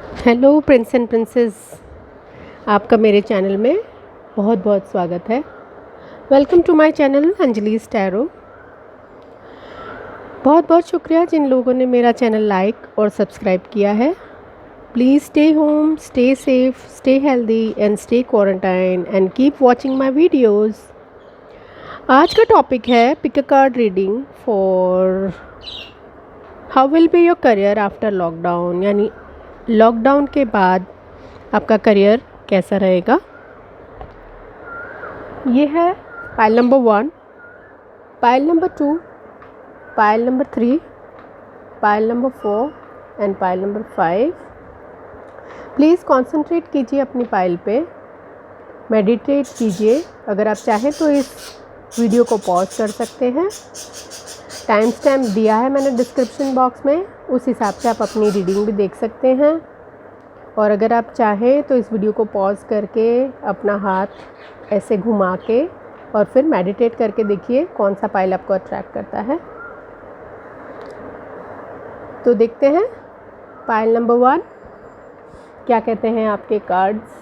Hello Prince and princess, आपका मेरे channel में बहुत बहुत स्वागत है। वेलकम टू माय चैनल अंजलि's टैरो। बहुत बहुत शुक्रिया जिन लोगों ने मेरा चैनल लाइक और सब्सक्राइब किया है। Please stay home, stay safe, stay healthy and stay quarantine and keep watching my videos. आज का टॉपिक है pick a card reading for how will be your career after lockdown, यानी lockdown के बाद आपका करियर कैसा रहेगा। ये है pile number 1, pile number 2, pile number 3, pile number 4 and pile number 5। Please concentrate कीजिए अपनी पाइल पे, मेडिटेट कीजिए। अगर आप चाहें तो इस वीडियो को पॉज कर सकते हैं। टाइम स्टैम्प दिया है मैंने डिस्क्रिप्शन बॉक्स में, उस हिसाब से आप अपनी रीडिंग भी देख सकते हैं। और अगर आप चाहें तो इस वीडियो को पॉज करके अपना हाथ ऐसे घुमा के और फिर मेडिटेट करके देखिए कौन सा पाइल आपको अट्रैक्ट करता है। तो देखते हैं पाइल नंबर 1 क्या कहते हैं आपके कार्ड्स।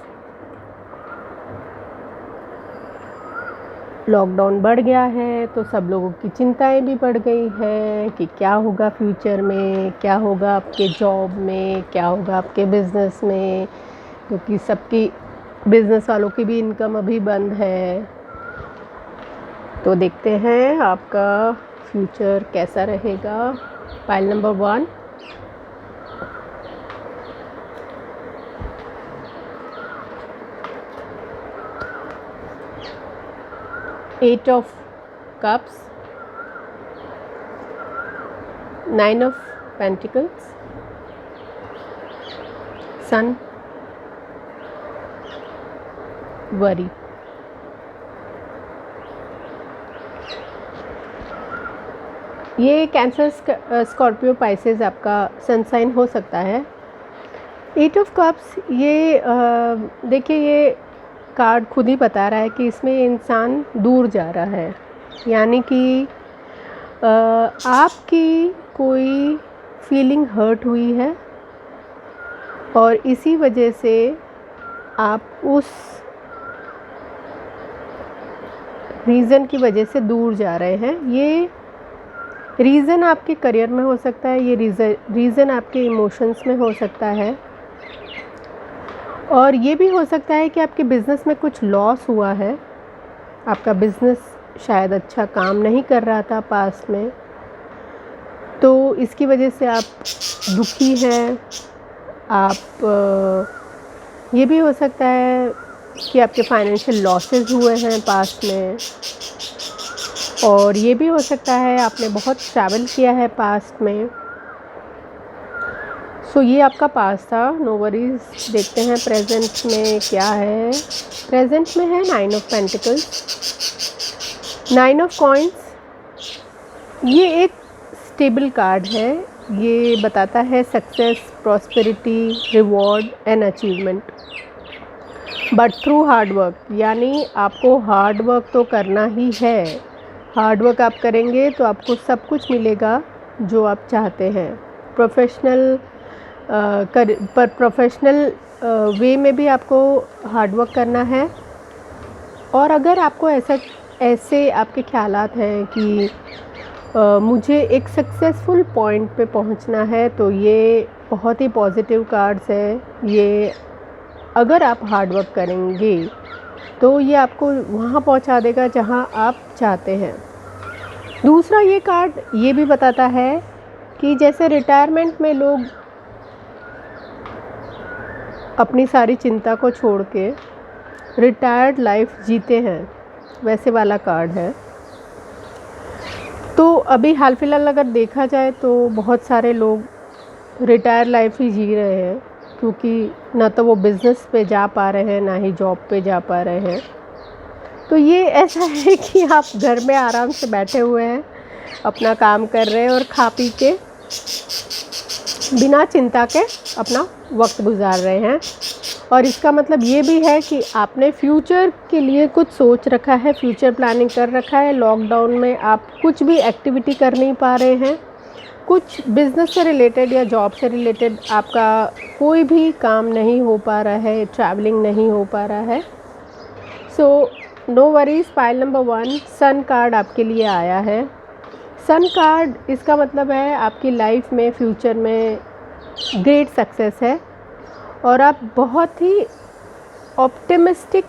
लॉकडाउन बढ़ गया है तो सब लोगों की चिंताएं भी बढ़ गई हैं कि क्या होगा फ्यूचर में, क्या होगा आपके जॉब में, क्या होगा आपके बिज़नेस में, क्योंकि सबकी बिज़नेस वालों की भी इनकम अभी बंद है। तो देखते हैं आपका फ्यूचर कैसा रहेगा। Pile number 1, Eight of Cups, 9 of Pentacles, Sun, Worry। ये कैंसर, स्कॉर्पियो, पाइसेस आपका सन साइन हो सकता है। 8 ऑफ कप्स, ये देखिए ये कार्ड खुद ही बता रहा है कि इसमें इंसान दूर जा रहा है, यानी कि आपकी कोई फीलिंग हर्ट हुई है और इसी वजह से आप उस रीज़न की वजह से दूर जा रहे हैं। ये रीज़न आपके करियर में हो सकता है, ये रीज़न आपके इमोशंस में हो सकता है, और ये भी हो सकता है कि आपके बिज़नेस में कुछ लॉस हुआ है। आपका बिज़नेस शायद अच्छा काम नहीं कर रहा था पास्ट में, तो इसकी वजह से आप दुखी हैं। ये भी हो सकता है कि आपके फाइनेंशियल लॉसेस हुए हैं पास्ट में, और ये भी हो सकता है आपने बहुत ट्रैवल किया है पास्ट में। सो ये आपका पास था, नो वरीज। देखते हैं प्रेजेंट में क्या है। प्रेजेंट में है 9 ऑफ पेंटिकल्स, 9 ऑफ कॉइन्स। ये एक स्टेबल कार्ड है, ये बताता है success, prosperity, reward and achievement, but through hard work. यानी आपको हार्ड वर्क तो करना ही है। हार्ड वर्क आप करेंगे तो आपको सब कुछ मिलेगा जो आप चाहते हैं। प्रोफेशनल वे में भी आपको हार्ड वर्क करना है। और अगर आपको ऐसे आपके ख्यालात हैं कि मुझे एक सक्सेसफुल पॉइंट पे पहुंचना है, तो ये बहुत ही पॉजिटिव कार्ड्स है। ये अगर आप हार्ड वर्क करेंगे तो ये आपको वहाँ पहुंचा देगा जहां आप चाहते हैं। दूसरा, ये कार्ड ये भी बताता है कि जैसे रिटायरमेंट में लोग अपनी सारी चिंता को छोड़ के रिटायर्ड लाइफ जीते हैं, वैसे वाला कार्ड है। तो अभी हाल फिलहाल अगर देखा जाए तो बहुत सारे लोग रिटायर लाइफ ही जी रहे हैं, क्योंकि ना तो वो बिज़नेस पे जा पा रहे हैं, ना ही जॉब पे जा पा रहे हैं। तो ये ऐसा है कि आप घर में आराम से बैठे हुए हैं, अपना काम कर रहे हैं और खा पी के बिना चिंता के अपना वक्त गुजार रहे हैं। और इसका मतलब ये भी है कि आपने फ्यूचर के लिए कुछ सोच रखा है, फ्यूचर प्लानिंग कर रखा है। लॉकडाउन में आप कुछ भी एक्टिविटी कर नहीं पा रहे हैं, कुछ बिज़नेस से रिलेटेड या जॉब से रिलेटेड आपका कोई भी काम नहीं हो पा रहा है, ट्रैवलिंग नहीं हो पा रहा है, so no worries. Pile number 1 sun card आपके लिए आया है। सन कार्ड इसका मतलब है आपकी लाइफ में फ्यूचर में ग्रेट सक्सेस है और आप बहुत ही ऑप्टिमिस्टिक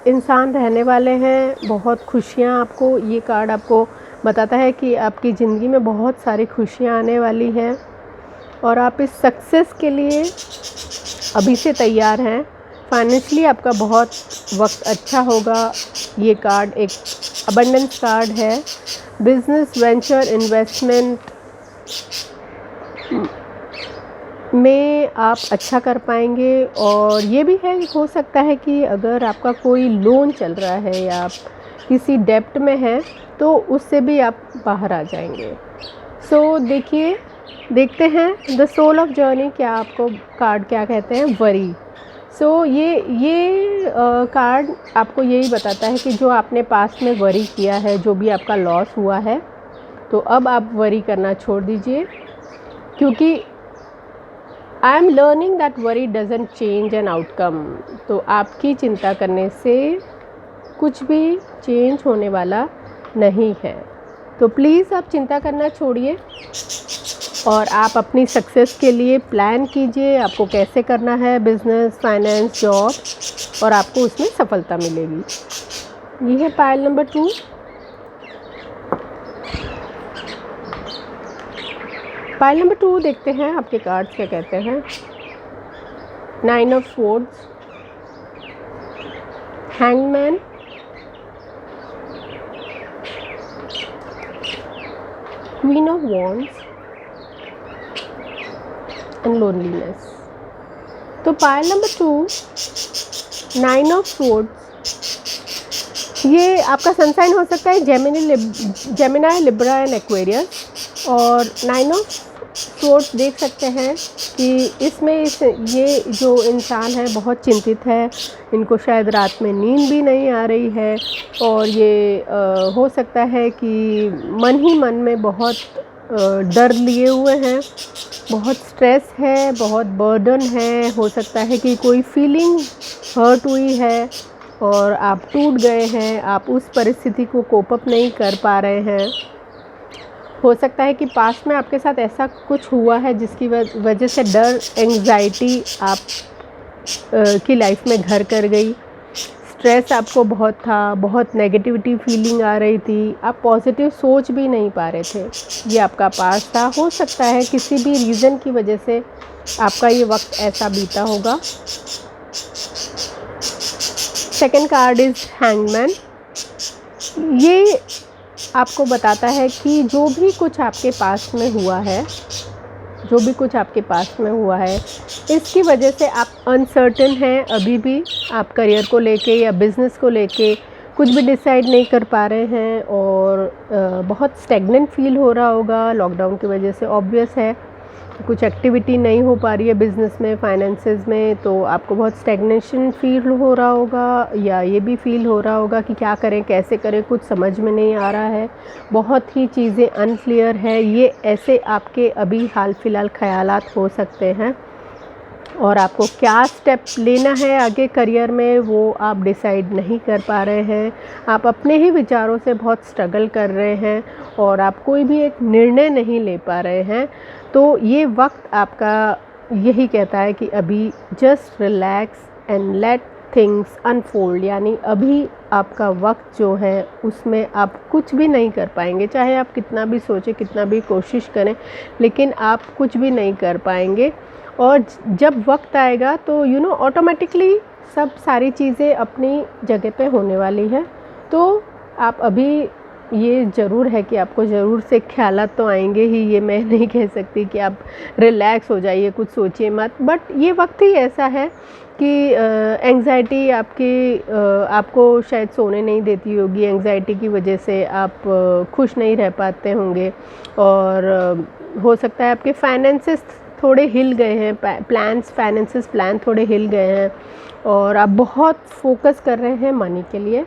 इंसान रहने वाले हैं। बहुत खुशियाँ आपको, ये कार्ड आपको बताता है कि आपकी ज़िंदगी में बहुत सारी खुशियाँ आने वाली हैं और आप इस सक्सेस के लिए अभी से तैयार हैं। फाइनेंशियली आपका बहुत वक्त अच्छा होगा। ये कार्ड एक अबंडेंस कार्ड है। बिजनेस वेंचर इन्वेस्टमेंट में आप अच्छा कर पाएंगे और ये भी है, हो सकता है कि अगर आपका कोई लोन चल रहा है या आप किसी डेब्ट में हैं तो उससे भी आप बाहर आ जाएंगे। सो देखते हैं द सोल ऑफ जर्नी क्या आपको कार्ड क्या कहते हैं, वरी। सो ये कार्ड आपको यही बताता है कि जो आपने पास्ट में वरी किया है, जो भी आपका लॉस हुआ है, तो अब आप वरी करना छोड़ दीजिए, क्योंकि I am learning that worry doesn't change an outcome. तो आपकी चिंता करने से कुछ भी चेंज होने वाला नहीं है। तो प्लीज़ आप चिंता करना छोड़िए और आप अपनी सक्सेस के लिए प्लान कीजिए, आपको कैसे करना है बिज़नेस, फाइनेंस, जॉब, और आपको उसमें सफलता मिलेगी। ये है पाइल नंबर 2। पाइल नंबर 2 देखते हैं आपके कार्ड्स क्या कहते हैं। 9 of swords, hangman, queen of wands and loneliness. तो पाइल नंबर 2 9 ऑफ स्वॉर्ड्स, ये आपका सनसाइन हो सकता है जेमिनी, लिब्रा एंड एक्वेरियस। और 9 ऑफ स्वॉर्ड्स देख सकते हैं कि ये जो इंसान है बहुत चिंतित है, इनको शायद रात में नींद भी नहीं आ रही है और ये हो सकता है कि मन ही मन में बहुत डर लिए हुए हैं, बहुत स्ट्रेस है, बहुत बर्डन है। हो सकता है कि कोई फीलिंग हर्ट हुई है और आप टूट गए हैं, आप उस परिस्थिति को कोप अप नहीं कर पा रहे हैं। हो सकता है कि पास्ट में आपके साथ ऐसा कुछ हुआ है जिसकी वजह से डर, एंग्जाइटी आप की लाइफ में घर कर गई। स्ट्रेस आपको बहुत था, बहुत नेगेटिविटी फीलिंग आ रही थी, आप पॉजिटिव सोच भी नहीं पा रहे थे। ये आपका पास्ट था। हो सकता है किसी भी रीज़न की वजह से आपका ये वक्त ऐसा बीता होगा। Second card is hangman. ये आपको बताता है कि जो भी कुछ आपके पास्ट में हुआ है, इसकी वजह से आप अनसर्टेन हैं। अभी भी आप करियर को लेके या बिज़नेस को लेके कुछ भी डिसाइड नहीं कर पा रहे हैं और बहुत स्टैग्नेंट फील हो रहा होगा लॉकडाउन की वजह से। ऑब्वियस है कुछ एक्टिविटी नहीं हो पा रही है बिज़नेस में, फाइनेंसेस में, तो आपको बहुत स्टैग्नेशन फील हो रहा होगा या ये भी फील हो रहा होगा कि क्या करें, कैसे करें, कुछ समझ में नहीं आ रहा है, बहुत ही चीज़ें अनक्लियर है। ये ऐसे आपके अभी हाल फिलहाल ख्यालात हो सकते हैं और आपको क्या स्टेप लेना है आगे करियर में वो आप डिसाइड नहीं कर पा रहे हैं। आप अपने ही विचारों से बहुत स्ट्रगल कर रहे हैं और आप कोई भी एक निर्णय नहीं ले पा रहे हैं। तो ये वक्त आपका यही कहता है कि अभी just relax and let things unfold, यानी अभी आपका वक्त जो है उसमें आप कुछ भी नहीं कर पाएंगे, चाहे आप कितना भी सोचें, कितना भी कोशिश करें, लेकिन आप कुछ भी नहीं कर पाएंगे। और जब वक्त आएगा तो ऑटोमेटिकली सब सारी चीज़ें अपनी जगह पे होने वाली है। तो आप अभी ये ज़रूर है कि आपको ज़रूर से ख्यालात तो आएंगे ही, ये मैं नहीं कह सकती कि आप रिलैक्स हो जाइए, कुछ सोचिए मत, बट ये वक्त ही ऐसा है कि एंग्जाइटी आपको शायद सोने नहीं देती होगी। एंग्जाइटी की वजह से आप खुश नहीं रह पाते होंगे और हो सकता है आपके फाइनेंसेस थोड़े हिल गए हैं, फाइनेंसेस प्लान थोड़े हिल गए हैं और आप बहुत फोकस कर रहे हैं मनी के लिए।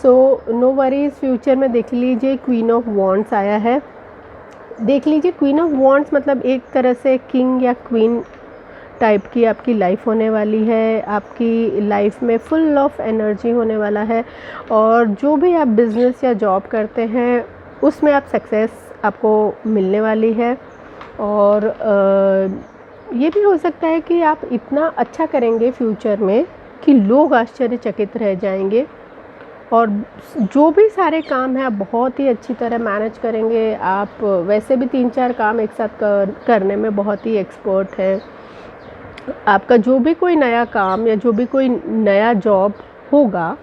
सो नो वरीज, फ्यूचर में देख लीजिए क्वीन ऑफ वॉन्ड्स आया है। देख लीजिए, क्वीन ऑफ वॉन्ड्स मतलब एक तरह से किंग या क्वीन टाइप की आपकी लाइफ होने वाली है। आपकी लाइफ में फुल ऑफ एनर्जी होने वाला है, और जो भी आप बिज़नेस या जॉब करते हैं उसमें आप सक्सेस आपको मिलने वाली है। और ये भी हो सकता है कि आप इतना अच्छा करेंगे फ्यूचर में कि लोग आश्चर्यचकित रह जाएंगे, और जो भी सारे काम हैं आप बहुत ही अच्छी तरह मैनेज करेंगे। आप वैसे भी 3-4 काम एक साथ करने में बहुत ही एक्सपर्ट हैं। आपका जो भी कोई नया काम या जो भी कोई नया जॉब होगा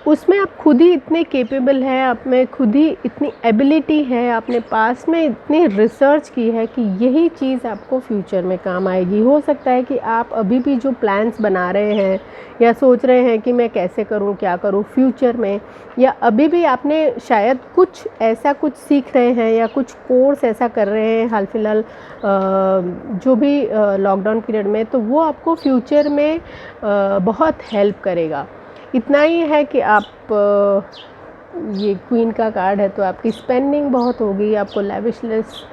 उसमें आप खुद ही इतने कैपेबल हैं, आप में खुद ही इतनी एबिलिटी है, आपने पास में इतनी रिसर्च की है कि यही चीज़ आपको फ्यूचर में काम आएगी। हो सकता है कि आप अभी भी जो प्लान्स बना रहे हैं या सोच रहे हैं कि मैं कैसे करूं, क्या करूं फ्यूचर में, या अभी भी आपने शायद कुछ ऐसा कुछ सीख रहे हैं या कुछ कोर्स ऐसा कर रहे हैं हाल फिलहाल जो भी लॉकडाउन पीरियड में, तो वो आपको फ्यूचर में बहुत हेल्प करेगा। इतना ही है कि आप ये क्वीन का कार्ड है तो आपकी स्पेंडिंग बहुत होगी, आपको लैविशनेस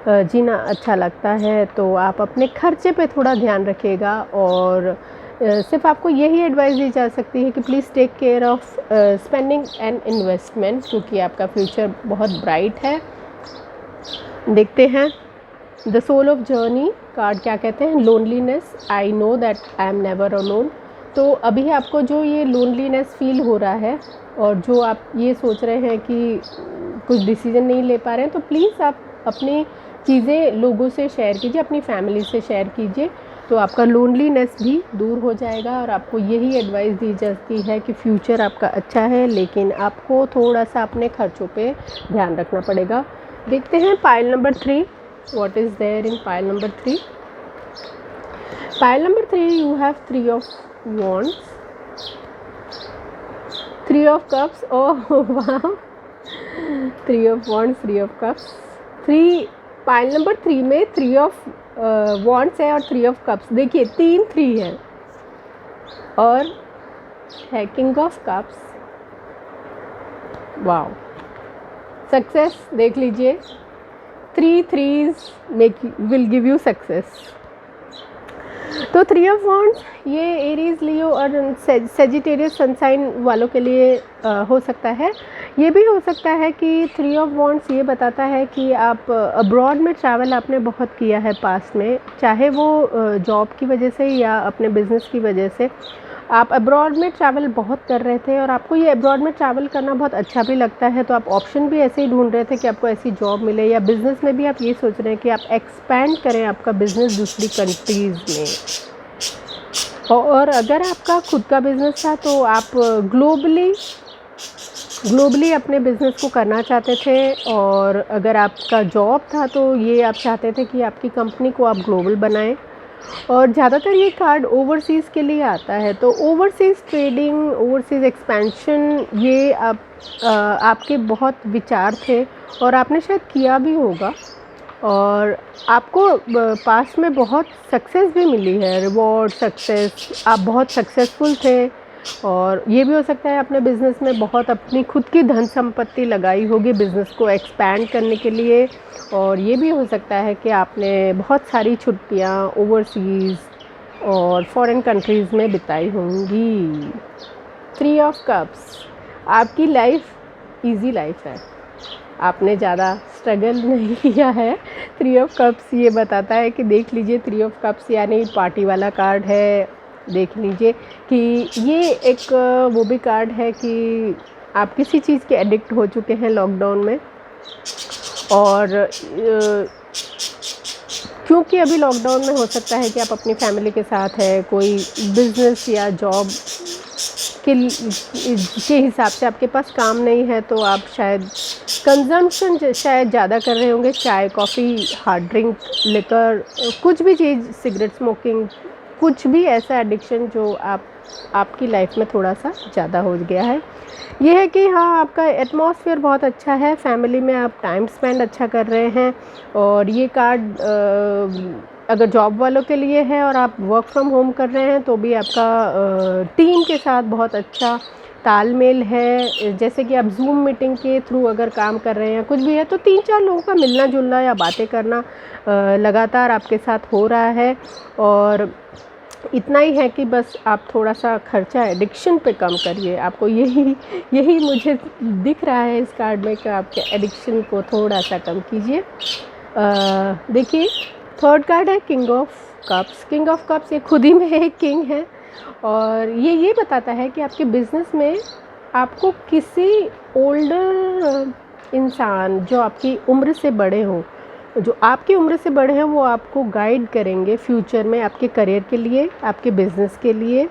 जीना अच्छा लगता है, तो आप अपने खर्चे पे थोड़ा ध्यान रखिएगा। और सिर्फ आपको यही एडवाइस दी जा सकती है कि please take care of spending and investment, क्योंकि आपका फ्यूचर बहुत ब्राइट है। देखते हैं the soul of journey card क्या कहते हैं। Loneliness, I know that I am never alone. तो अभी आपको जो ये लोनलीनेस फील हो रहा है और जो आप ये सोच रहे हैं कि कुछ डिसीजन नहीं ले पा रहे हैं, तो प्लीज़ आप अपनी चीज़ें लोगों से शेयर कीजिए, अपनी फैमिली से शेयर कीजिए, तो आपका लोनलीनेस भी दूर हो जाएगा। और आपको यही एडवाइस दी जाती है कि फ्यूचर आपका अच्छा है, लेकिन आपको थोड़ा सा अपने खर्चों पे ध्यान रखना पड़ेगा। देखते हैं pile number 3, what is there in pile number 3। Pile number 3, you have 3 of wands, 3 of cups, oh wow, 3 of wands, 3 of cups, 3 pile number 3 में 3 ऑफ wands है और 3 ऑफ cups। देखिए 3 है, और है king of cups. Wow, success देख लीजिए, 3 threes will give you success. तो 3 ऑफ वॉन्ड्स ये एरीज, लियो और सेजिटेरियस सनसाइन वालों के लिए हो सकता है। ये भी हो सकता है कि 3 ऑफ वॉन्ड्स ये बताता है कि आप अब्रॉड में ट्रैवल आपने बहुत किया है पास्ट में, चाहे वो जॉब की वजह से या अपने बिज़नेस की वजह से। आप अब्रॉड में ट्रैवल बहुत कर रहे थे और आपको ये अब्रॉड में ट्रैवल करना बहुत अच्छा भी लगता है, तो आप ऑप्शन भी ऐसे ही ढूंढ रहे थे कि आपको ऐसी जॉब मिले, या बिज़नेस में भी आप ये सोच रहे हैं कि आप एक्सपैंड करें आपका बिज़नेस दूसरी कंट्रीज़ में। और अगर आपका खुद का बिज़नेस था तो आप ग्लोबली अपने बिज़नेस को करना चाहते थे, और अगर आपका जॉब था तो ये आप चाहते थे कि आपकी कंपनी को आप ग्लोबल बनाएं। और ज़्यादातर ये कार्ड ओवरसीज़ के लिए आता है, तो ओवरसीज़ ट्रेडिंग, ओवरसीज़ एक्सपेंशन, ये आपके बहुत विचार थे और आपने शायद किया भी होगा, और आपको पास्ट में बहुत सक्सेस भी मिली है, रिवॉर्ड, सक्सेस, आप बहुत सक्सेसफुल थे। और ये भी हो सकता है अपने बिज़नेस में बहुत अपनी खुद की धन संपत्ति लगाई होगी बिज़नेस को एक्सपैंड करने के लिए। और ये भी हो सकता है कि आपने बहुत सारी छुट्टियाँ ओवरसीज़ और फॉरेन कंट्रीज़ में बिताई होंगी। 3 ऑफ कप्स, आपकी लाइफ इजी लाइफ है, आपने ज़्यादा स्ट्रगल नहीं किया है। 3 ऑफ कप्स ये बताता है कि देख लीजिए, 3 ऑफ कप्स यानी पार्टी वाला कार्ड है। देख लीजिए कि ये एक वो भी कार्ड है कि आप किसी चीज़ के एडिक्ट हो चुके हैं लॉकडाउन में, और क्योंकि अभी लॉकडाउन में हो सकता है कि आप अपनी फैमिली के साथ है, कोई बिज़नेस या जॉब के हिसाब से आपके पास काम नहीं है, तो आप शायद कंजम्पशन शायद ज़्यादा कर रहे होंगे, चाय, कॉफ़ी, हार्ड ड्रिंक, लिकर, कुछ भी चीज़, सिगरेट स्मोकिंग, कुछ भी ऐसा एडिक्शन जो आपकी लाइफ में थोड़ा सा ज़्यादा हो गया है। ये है कि हाँ, आपका एटमॉस्फेयर बहुत अच्छा है, फैमिली में आप टाइम स्पेंड अच्छा कर रहे हैं। और ये कार्ड अगर जॉब वालों के लिए है और आप वर्क फ्रॉम होम कर रहे हैं तो भी आपका टीम के साथ बहुत अच्छा तालमेल है, जैसे कि आप जूम मीटिंग के थ्रू अगर काम कर रहे हैं, कुछ भी है, तो 3-4 लोगों का मिलना जुलना या बातें करना लगातार आपके साथ हो रहा है। और इतना ही है कि बस आप थोड़ा सा खर्चा एडिक्शन पे कम करिए। आपको यही यही मुझे दिख रहा है इस कार्ड में कि आपके एडिक्शन को थोड़ा सा कम कीजिए। देखिए, थर्ड कार्ड है king of cups. King of cups ये खुद ही में एक किंग है, और ये बताता है कि आपके बिज़नेस में आपको किसी ओल्डर इंसान जो आपकी उम्र से बड़े हों, जो आपकी उम्र से बड़े हैं, वो आपको गाइड करेंगे फ्यूचर में आपके करियर के लिए, आपके बिज़नेस के लिए।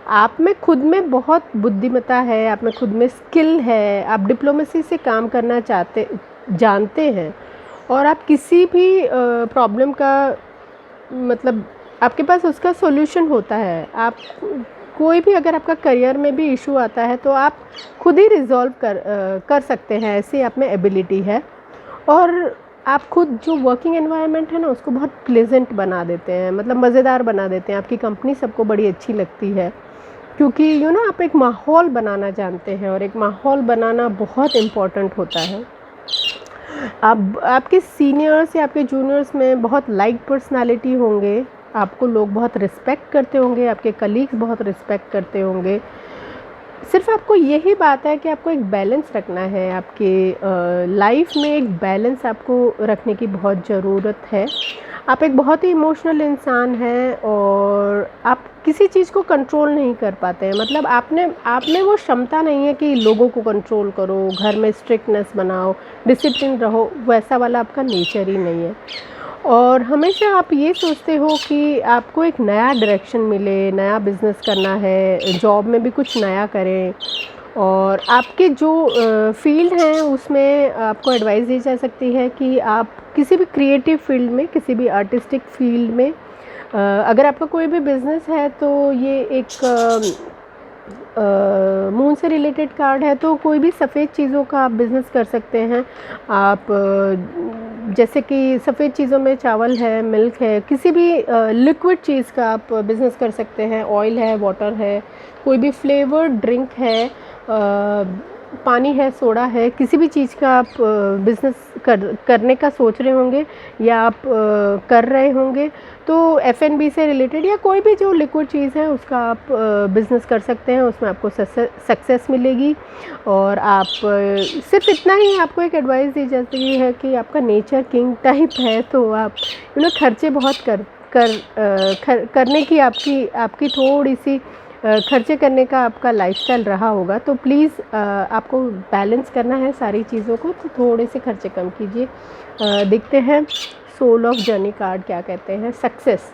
आप में खुद में बहुत बुद्धिमत्ता है, आप में खुद में स्किल है, आप डिप्लोमेसी से काम करना जानते हैं, और आप किसी भी प्रॉब्लम का मतलब आपके पास उसका सॉल्यूशन होता है। आप कोई भी अगर आपका करियर में भी इशू आता है तो आप खुद ही रिजॉल्व कर सकते हैं, ऐसी आप में एबिलिटी है। और आप खुद जो वर्किंग एनवायरनमेंट है ना, उसको बहुत प्लेजेंट बना देते हैं, मतलब मज़ेदार बना देते हैं। आपकी कंपनी सबको बड़ी अच्छी लगती है, क्योंकि आप एक माहौल बनाना जानते हैं, और एक माहौल बनाना बहुत इम्पॉर्टेंट होता है। आप आपके सीनियर्स या आपके जूनियर्स में बहुत लाइक पर्सनालिटी होंगे, आपको लोग बहुत रिस्पेक्ट करते होंगे, आपके कलीग्स बहुत रिस्पेक्ट करते होंगे। सिर्फ आपको यही बात है कि आपको एक बैलेंस रखना है, आपके लाइफ में एक बैलेंस आपको रखने की बहुत ज़रूरत है। आप एक बहुत ही इमोशनल इंसान हैं, और आप किसी चीज़ को कंट्रोल नहीं कर पाते हैं। मतलब आप में वो क्षमता नहीं है कि लोगों को कंट्रोल करो, घर में स्ट्रिक्टनेस बनाओ, डिसिप्लिन रहो, वैसा वाला आपका नेचर ही नहीं है। और हमेशा आप ये सोचते हो कि आपको एक नया डायरेक्शन मिले, नया बिज़नेस करना है, जॉब में भी कुछ नया करें। और आपके जो फील्ड हैं उसमें आपको एडवाइस दी जा सकती है कि आप किसी भी क्रिएटिव फील्ड में, किसी भी आर्टिस्टिक फील्ड में, अगर आपका कोई भी बिज़नेस है तो ये एक मून से रिलेटेड कार्ड है, तो कोई भी सफ़ेद चीज़ों का आप बिज़नेस कर सकते हैं। आप जैसे कि सफ़ेद चीज़ों में चावल है, मिल्क है, किसी भी लिक्विड चीज़ का आप बिज़नेस कर सकते हैं। ऑयल है, वाटर है, कोई भी फ्लेवर्ड ड्रिंक है, पानी है, सोडा है, किसी भी चीज़ का आप बिज़नेस करने का सोच रहे होंगे, या आप कर रहे होंगे, तो F&B से रिलेटेड या कोई भी जो लिक्विड चीज़ है उसका आप बिज़नेस कर सकते हैं। उसमें आपको सक्सेस मिलेगी। और आप सिर्फ इतना ही आपको एक एडवाइस दी जाती है कि आपका नेचर किंग टाइप है, तो आप खर्चे बहुत करने की आपकी थोड़ी सी खर्चे करने का आपका लाइफस्टाइल रहा होगा। तो प्लीज़ आपको बैलेंस करना है सारी चीज़ों को, तो थोड़े से खर्चे कम कीजिए। देखते हैं सोल ऑफ जर्नी कार्ड क्या कहते हैं। Success.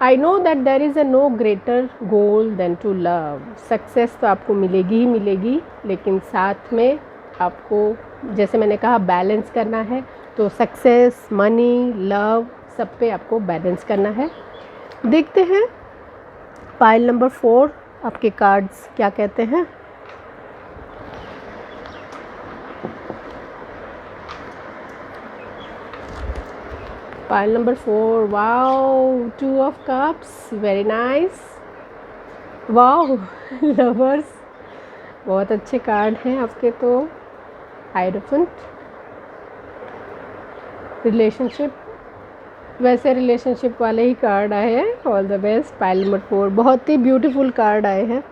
I know that there is no greater goal than to love. Success तो आपको मिलेगी ही मिलेगी, लेकिन साथ में आपको, जैसे मैंने कहा, बैलेंस करना है। तो सक्सेस, मनी, लव, सब पे आपको बैलेंस करना है। देखते हैं पाइल नंबर 4 आपके कार्ड्स क्या कहते हैं। Pile number 4, wow, 2 of cups, very nice, wow. Lovers, बहुत अच्छे कार्ड हैं आपके। तो हायरोफेंट, रिलेशनशिप, वैसे रिलेशनशिप वाले ही कार्ड आए हैं। All the best. Pile number 4, बहुत ही ब्यूटीफुल कार्ड आए हैं।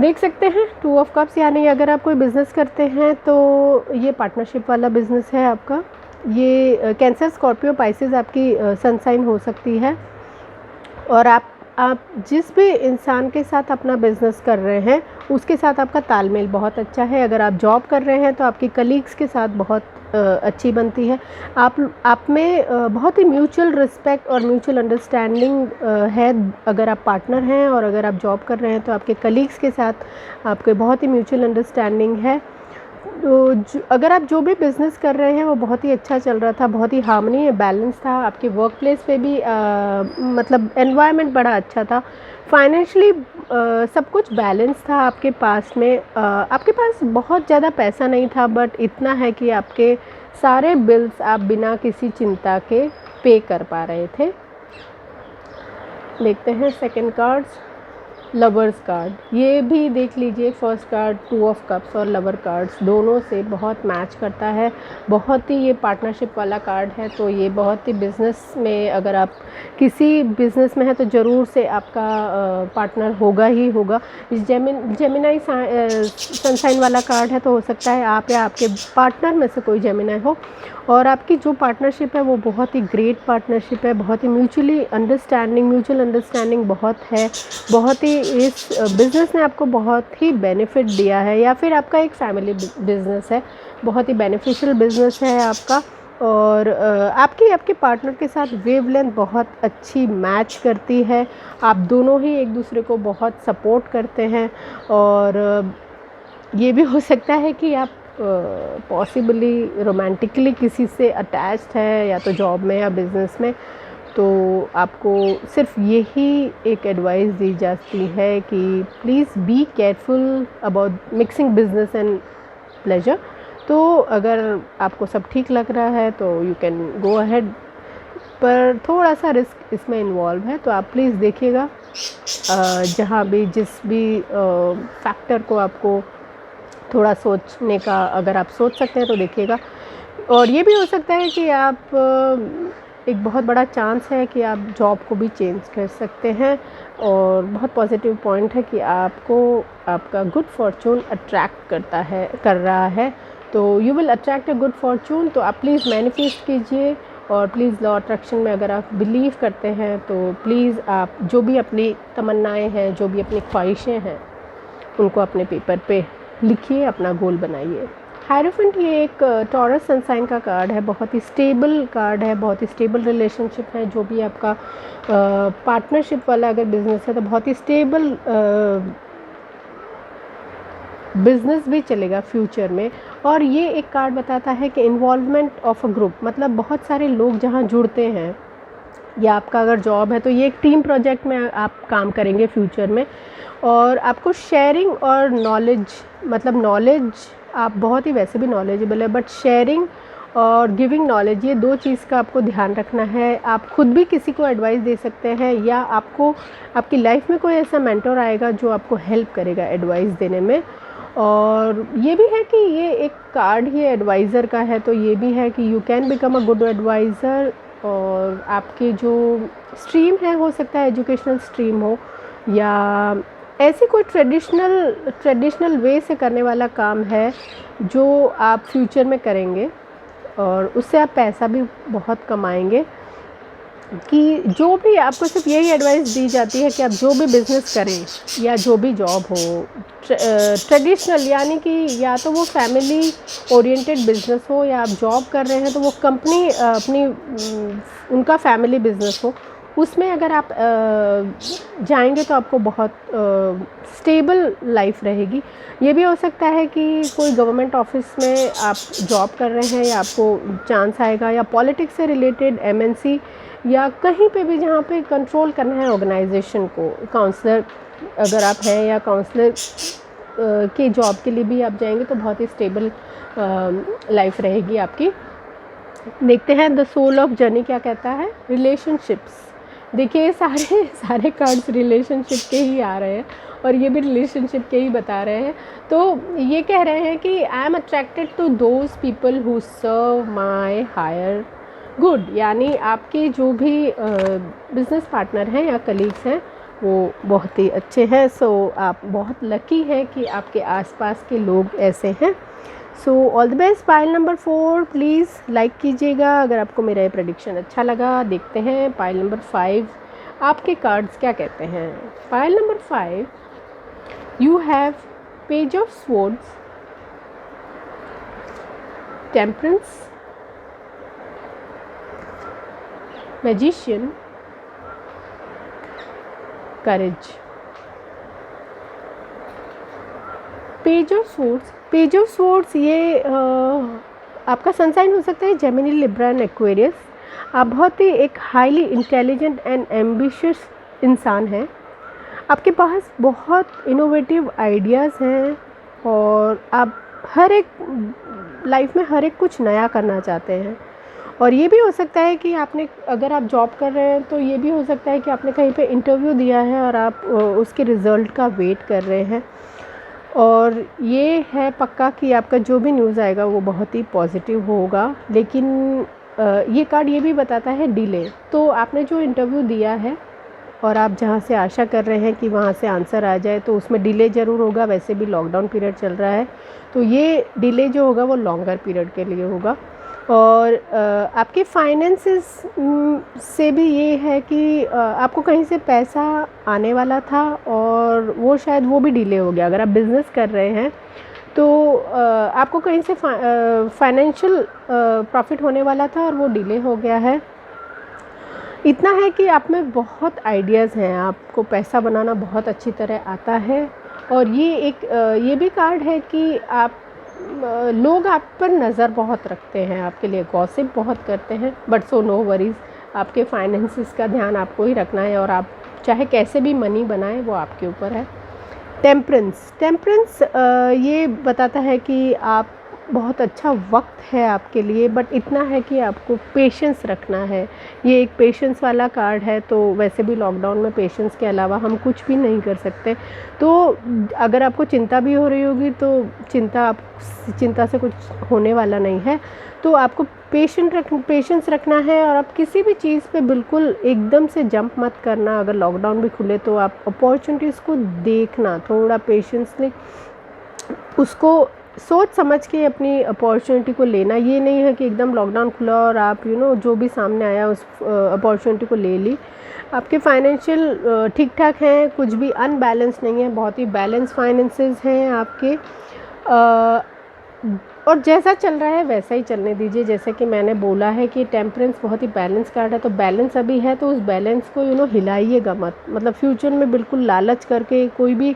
देख सकते हैं 2 ऑफ कप्स, यानी अगर आप कोई बिज़नेस करते हैं तो ये पार्टनरशिप वाला बिज़नेस है आपका। ये कैंसर, स्कॉर्पियो, पाइसेस आपकी सन साइन हो सकती है। और आप जिस भी इंसान के साथ अपना बिज़नेस कर रहे हैं उसके साथ आपका तालमेल बहुत अच्छा है। अगर आप जॉब कर रहे हैं तो आपकी कलीग्स के साथ बहुत अच्छी बनती है। आप में बहुत ही म्यूचुअल रिस्पेक्ट और म्यूचुअल अंडरस्टैंडिंग है। अगर आप पार्टनर हैं और अगर आप जॉब कर रहे हैं तो आपके कलीग्स के साथ आपके बहुत ही म्यूचुअल अंडरस्टैंडिंग है। तो अगर आप जो भी बिज़नेस कर रहे हैं वो बहुत ही अच्छा चल रहा था, बहुत ही हार्मनी है, बैलेंस था। आपके वर्क प्लेस पे भी मतलब एनवायरनमेंट बड़ा अच्छा था। फाइनेंशियली सब कुछ बैलेंस था आपके पास में। आपके पास बहुत ज़्यादा पैसा नहीं था, बट इतना है कि आपके सारे बिल्स आप बिना किसी चिंता के पे कर पा रहे थे। देखते हैं सेकंड कार्ड्स। लवर्स कार्ड, ये भी देख लीजिए। फर्स्ट कार्ड 2 ऑफ कप्स और लवर कार्ड्स दोनों से बहुत मैच करता है, बहुत ही ये पार्टनरशिप वाला कार्ड है। तो ये बहुत ही बिज़नेस में, अगर आप किसी बिज़नेस में हैं तो ज़रूर से आपका पार्टनर होगा ही होगा। इस जेमिनाई सनसाइन वाला कार्ड है, तो हो सकता है आप या आपके पार्टनर में से कोई जेमिनाई हो, और आपकी जो पार्टनरशिप है वो बहुत ही ग्रेट पार्टनरशिप है, बहुत ही म्यूचुअल अंडरस्टैंडिंग बहुत है, बहुत ही इस बिज़नेस ने आपको बहुत ही बेनिफिट दिया है, या फिर आपका एक फैमिली बिज़नेस है, बहुत ही बेनिफिशियल बिज़नेस है आपका। और आपके पार्टनर के साथ वेवलेंथ बहुत अच्छी मैच करती है, आप दोनों ही एक दूसरे को बहुत सपोर्ट करते हैं। और ये भी हो सकता है कि आप पॉसिबली रोमांटिकली किसी से अटैच्ड है, या तो जॉब में या बिज़नेस में। तो आपको सिर्फ यही एक एडवाइस दी जाती है कि please be careful about mixing business and pleasure. तो अगर आपको सब ठीक लग रहा है तो यू कैन गो अहेड, पर थोड़ा सा रिस्क इसमें इन्वॉल्व है, तो आप प्लीज़ देखिएगा जहाँ भी जिस भी फैक्टर को आपको थोड़ा सोचने का, अगर आप सोच सकते हैं तो देखिएगा। और ये भी हो सकता है कि आप एक बहुत बड़ा चांस है कि आप जॉब को भी चेंज कर सकते हैं, और बहुत पॉजिटिव पॉइंट है कि आपको आपका गुड फॉर्चून अट्रैक्ट कर रहा है। तो you will attract a good Fortune. तो आप प्लीज़ मैनिफेस्ट कीजिए, और प्लीज़ लॉ अट्रैक्शन में अगर आप बिलीव करते हैं तो प्लीज़ आप जो भी अपनी तमन्नाएं हैं, जो भी अपनी ख्वाहिशें हैं, उनको अपने पेपर पे लिखिए, अपना गोल बनाइए। हायरोफेंट ये एक टॉरस सन साइन का कार्ड है, बहुत ही स्टेबल कार्ड है, बहुत ही स्टेबल रिलेशनशिप है। जो भी आपका पार्टनरशिप वाला अगर बिज़नेस है तो बहुत ही स्टेबल बिज़नेस भी चलेगा फ्यूचर में। और ये एक कार्ड बताता है कि इन्वॉल्वमेंट ऑफ अ ग्रुप, मतलब बहुत सारे लोग जहाँ जुड़ते हैं, या आपका अगर जॉब है तो ये एक टीम प्रोजेक्ट में आप काम करेंगे फ्यूचर में। और आपको शेयरिंग और नॉलेज, मतलब नॉलेज आप बहुत ही वैसे भी नॉलेजेबल है, बट शेयरिंग और गिविंग नॉलेज, ये दो चीज़ का आपको ध्यान रखना है। आप खुद भी किसी को एडवाइस दे सकते हैं, या आपको आपकी लाइफ में कोई ऐसा मेंटर आएगा जो आपको हेल्प करेगा एडवाइस देने में। और ये भी है कि ये एक कार्ड ही एडवाइज़र का है, तो ये भी है कि you can become a good adviser. और आपकी जो स्ट्रीम है, हो सकता है एजुकेशनल स्ट्रीम हो, या ऐसी कोई ट्रेडिशनल वे से करने वाला काम है जो आप फ्यूचर में करेंगे, और उससे आप पैसा भी बहुत कमाएंगे। कि जो भी आपको सिर्फ यही एडवाइस दी जाती है कि आप जो भी बिज़नेस करें या जो भी जॉब हो, ट्रेडिशनल, यानी कि या तो वो फैमिली ओरिएंटेड बिज़नेस हो, या आप जॉब कर रहे हैं तो वो कंपनी अपनी उनका फैमिली बिज़नेस हो, उसमें अगर आप जाएंगे तो आपको बहुत स्टेबल लाइफ रहेगी। ये भी हो सकता है कि कोई गवर्नमेंट ऑफिस में आप जॉब कर रहे हैं, या आपको चांस आएगा, या पॉलिटिक्स से रिलेटेड एमएनसी, या कहीं पे भी जहाँ पे कंट्रोल करना है ऑर्गेनाइजेशन को। काउंसलर अगर आप हैं, या काउंसलर के जॉब के लिए भी आप जाएंगे तो बहुत ही स्टेबल लाइफ रहेगी आपकी। देखते हैं द सोल ऑफ जर्नी क्या कहता है। रिलेशनशिप्स, देखिए सारे कार्ड्स रिलेशनशिप के ही आ रहे हैं, और ये भी रिलेशनशिप के ही बता रहे हैं। तो ये कह रहे हैं कि I am attracted to those people who serve my higher good, यानी आपके जो भी बिज़नेस पार्टनर हैं या कलीग्स हैं वो बहुत ही अच्छे हैं। सो आप बहुत लकी हैं कि आपके आसपास के लोग ऐसे हैं। So all the best. Pile number 4 please like कीजिएगा अगर आपको मेरा ये प्रेडिक्शन अच्छा लगा। देखते हैं पाइल नंबर 5 आपके कार्ड्स क्या कहते हैं। Pile number 5, you have page of swords, temperance, magician, courage. Page of swords ये आपका सनसाइन हो सकता है जेमिनी, लिब्रा एंड एक्वेरियस। आप बहुत ही एक हाईली इंटेलिजेंट एंड एम्बिशियस इंसान हैं। आपके पास बहुत इनोवेटिव आइडियाज़ हैं, और आप हर एक लाइफ में हर एक कुछ नया करना चाहते हैं। और ये भी हो सकता है कि आपने, अगर आप जॉब कर रहे हैं तो ये भी हो सकता है कि आपने कहीं पे इंटरव्यू दिया है और आप उसके रिज़ल्ट का वेट कर रहे हैं, और ये है पक्का कि आपका जो भी न्यूज़ आएगा वो बहुत ही पॉजिटिव होगा। लेकिन ये कार्ड ये भी बताता है डिले। तो आपने जो इंटरव्यू दिया है और आप जहाँ से आशा कर रहे हैं कि वहाँ से आंसर आ जाए, तो उसमें डिले ज़रूर होगा। वैसे भी लॉकडाउन पीरियड चल रहा है, तो ये डिले जो होगा वो लॉन्गर पीरियड के लिए होगा। और आपके फाइनेंसेस से भी ये है कि आपको कहीं से पैसा आने वाला था और वो शायद वो भी डिले हो गया। अगर आप बिज़नेस कर रहे हैं तो आपको कहीं से फाइनेंशियल प्रॉफिट होने वाला था और वो डिले हो गया है। इतना है कि आप में बहुत आइडियाज़ हैं, आपको पैसा बनाना बहुत अच्छी तरह आता है। और ये एक ये भी कार्ड है कि आप लोग आप पर नज़र बहुत रखते हैं, आपके लिए गॉसिप बहुत करते हैं, बट सो नो वरीज़, आपके फाइनेंसिस का ध्यान आपको ही रखना है और आप चाहे कैसे भी मनी बनाएं वो आपके ऊपर है। टेम्परेंस ये बताता है कि आप बहुत अच्छा वक्त है आपके लिए, बट इतना है कि आपको पेशेंस रखना है। ये एक पेशेंस वाला कार्ड है, तो वैसे भी लॉकडाउन में पेशेंस के अलावा हम कुछ भी नहीं कर सकते। तो अगर आपको चिंता भी हो रही होगी तो चिंता से कुछ होने वाला नहीं है। तो आपको पेशेंस रखना है और आप किसी भी चीज़ पे बिल्कुल एकदम से जंप मत करना। अगर लॉकडाउन भी खुले तो आप अपॉर्चुनिटीज़ को देखना, थोड़ा पेशेंसली उसको सोच समझ के अपनी अपॉर्चुनिटी को लेना। ये नहीं है कि एकदम लॉकडाउन खुला और आप जो भी सामने आया उस अपॉर्चुनिटी को ले ली। आपके फाइनेंशियल ठीक ठाक हैं, कुछ भी अनबैलेंस नहीं है, बहुत ही बैलेंस फाइनेंसेस हैं आपके। और जैसा चल रहा है वैसा ही चलने दीजिए। जैसे कि मैंने बोला है कि टेम्परेंस बहुत ही बैलेंस कार्ड है, तो बैलेंस अभी है तो उस बैलेंस को हिलाइएगा मत। मतलब फ्यूचर में बिल्कुल लालच करके कोई भी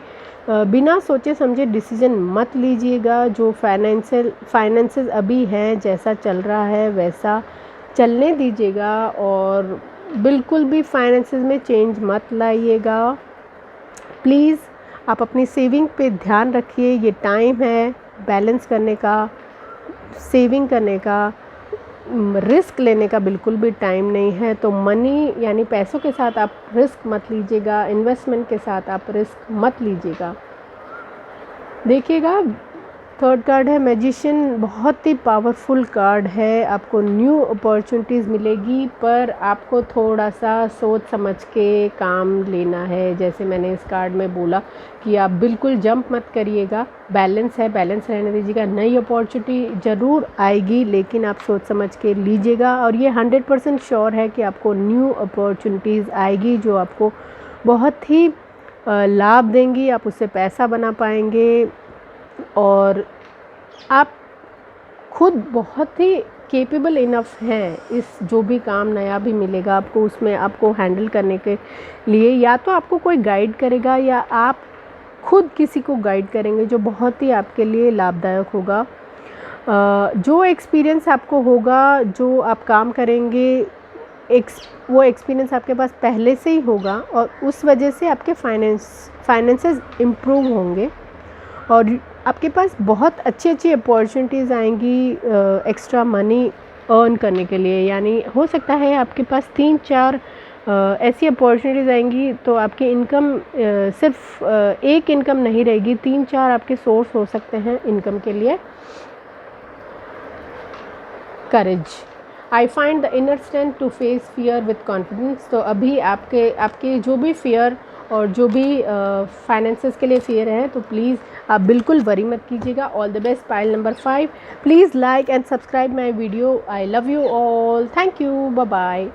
बिना सोचे समझे डिसीजन मत लीजिएगा। जो फाइनेंसेस अभी हैं, जैसा चल रहा है वैसा चलने दीजिएगा और बिल्कुल भी फाइनेंसेस में चेंज मत लाइएगा प्लीज़। आप अपनी सेविंग पे ध्यान रखिए। ये टाइम है बैलेंस करने का, सेविंग करने का, रिस्क लेने का बिल्कुल भी टाइम नहीं है। तो मनी यानी पैसों के साथ आप रिस्क मत लीजिएगा, इन्वेस्टमेंट के साथ आप रिस्क मत लीजिएगा। देखिएगा, थर्ड कार्ड है मैजिशियन, बहुत ही पावरफुल कार्ड है। आपको न्यू अपॉर्चुनिटीज़ मिलेगी, पर आपको थोड़ा सा सोच समझ के काम लेना है। जैसे मैंने इस कार्ड में बोला कि आप बिल्कुल जंप मत करिएगा, बैलेंस है, बैलेंस रहने दीजिएगा। नई अपॉर्चुनिटी ज़रूर आएगी, लेकिन आप सोच समझ के लीजिएगा। और ये 100% श्योर है कि आपको न्यू अपॉर्चुनिटीज़ आएगी जो आपको बहुत ही लाभ देंगी। आप उससे पैसा बना पाएंगे और आप खुद बहुत ही केपेबल इनफ हैं। इस जो भी काम नया भी मिलेगा आपको, उसमें आपको हैंडल करने के लिए या तो आपको कोई गाइड करेगा या आप खुद किसी को गाइड करेंगे, जो बहुत ही आपके लिए लाभदायक होगा। जो एक्सपीरियंस आपको होगा, जो आप काम करेंगे, वो एक्सपीरियंस आपके पास पहले से ही होगा और उस वजह से आपके फाइनेंसेस इम्प्रूव होंगे और आपके पास बहुत अच्छी अच्छी अपॉर्चुनिटीज़ आएंगी एक्स्ट्रा मनी अर्न करने के लिए। यानी हो सकता है आपके पास 3-4 ऐसी अपॉर्चुनिटीज़ आएंगी, तो आपकी इनकम सिर्फ एक इनकम नहीं रहेगी, 3-4 आपके सोर्स हो सकते हैं इनकम के लिए। Courage, I find the inner strength to face fear with confidence. तो अभी आपके जो भी फियर और जो भी फाइनेंसेस के लिए फियर है, तो प्लीज़ आप बिल्कुल वरी मत कीजिएगा। All the best. Pile number 5, please like and subscribe my video. I love you all. Thank you. Bye bye.